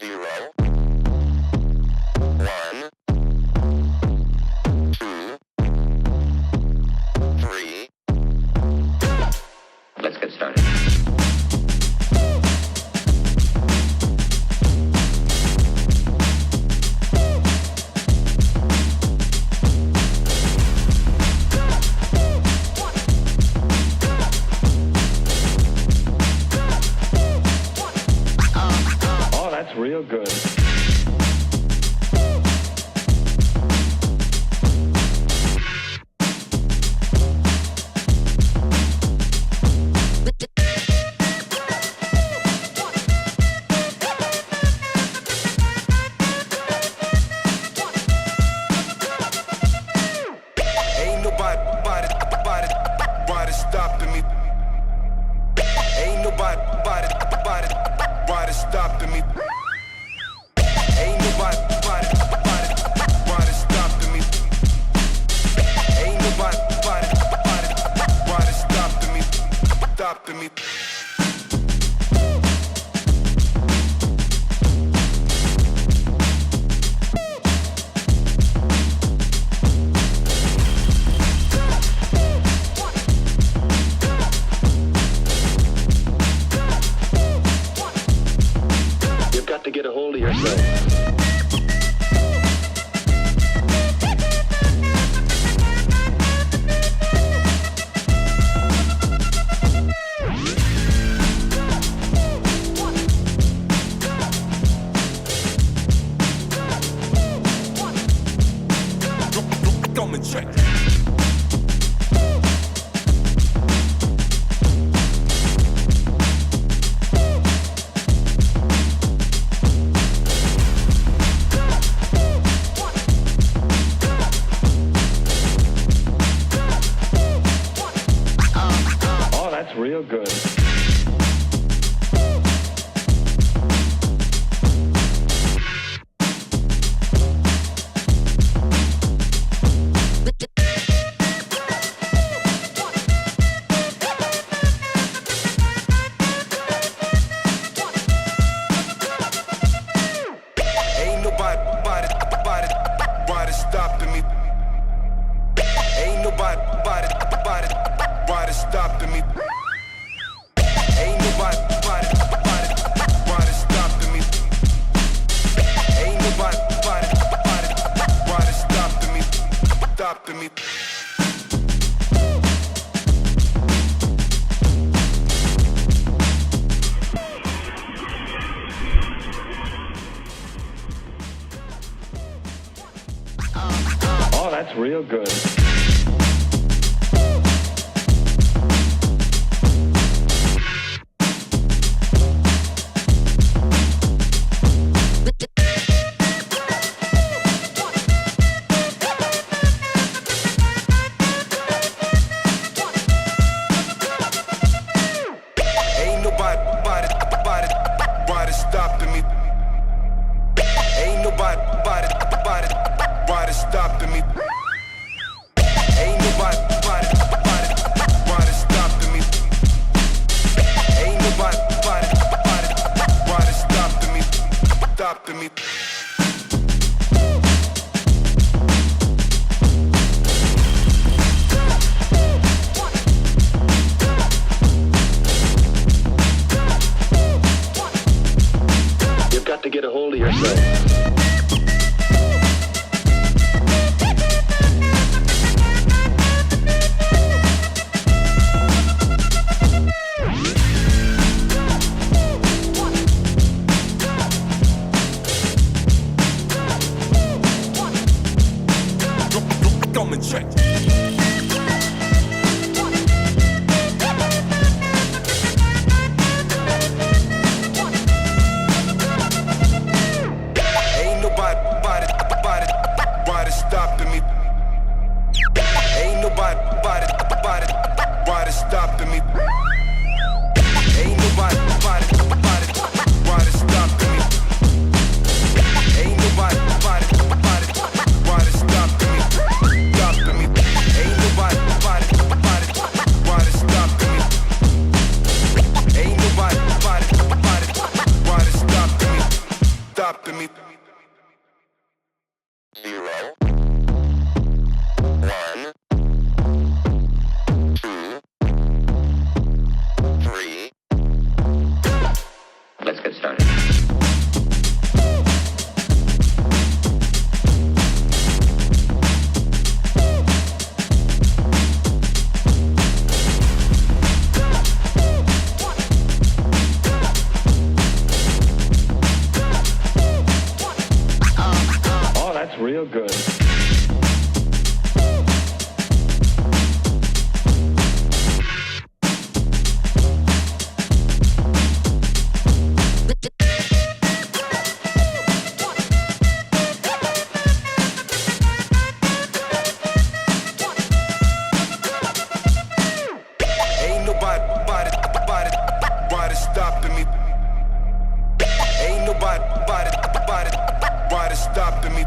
0, 1, 2, 3. Let's get started. Real good. Ain't nobody stopping me. Ain't nobody stopping me. Ain't nobody stopping me. Ain't nobody stopping me. You've got to get a hold of yourself. Come and check. Oh, that's real good. Ain't nobody stopping me. Ain't nobody stopping me. Ain't nobody stopping me. Ain't nobody stopping me. Oh, that's real good. Ain't nobody stopping me. Ain't nobody stopping me. Ain't nobody stopping me. Ain't nobody stopping me. You've got to get a hold of yourself. Come and check. Ain't nobody stopping me. Ain't nobody stopping me. Ain't nobody stopping me. Ain't nobody stopping me. Ain't nobody stopping me. Ain't nobody stopping me. stopping me. 0, 1, 2, 3. Let's get started. Oh, that's real good. Ain't nobody stopping me. Ain't nobody stopping me.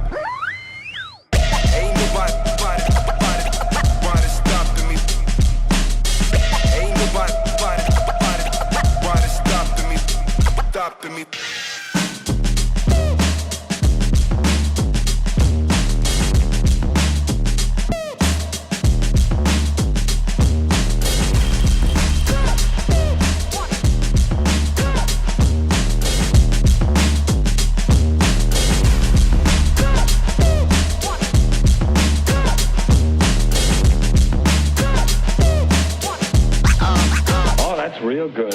Ain't nobody stopping me. Ain't nobody stopping me. Oh, that's real good.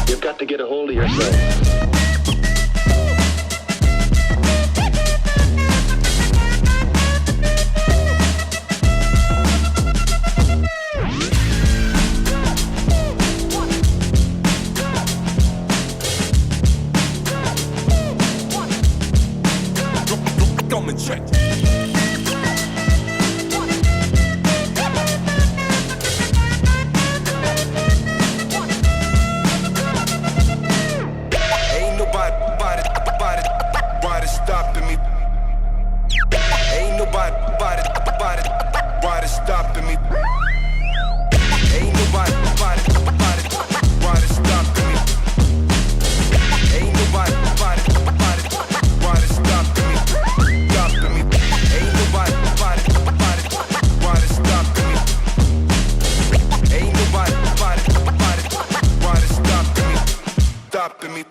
You've got to get a hold of yourself. Come and check. Ain't nobody stopping me. Ain't nobody stopping me. Ain't nobody stopping me. Ain't nobody stopping me. Stopping me. Ain't nobody stopping me. Ain't nobody stopping me. Stopping me.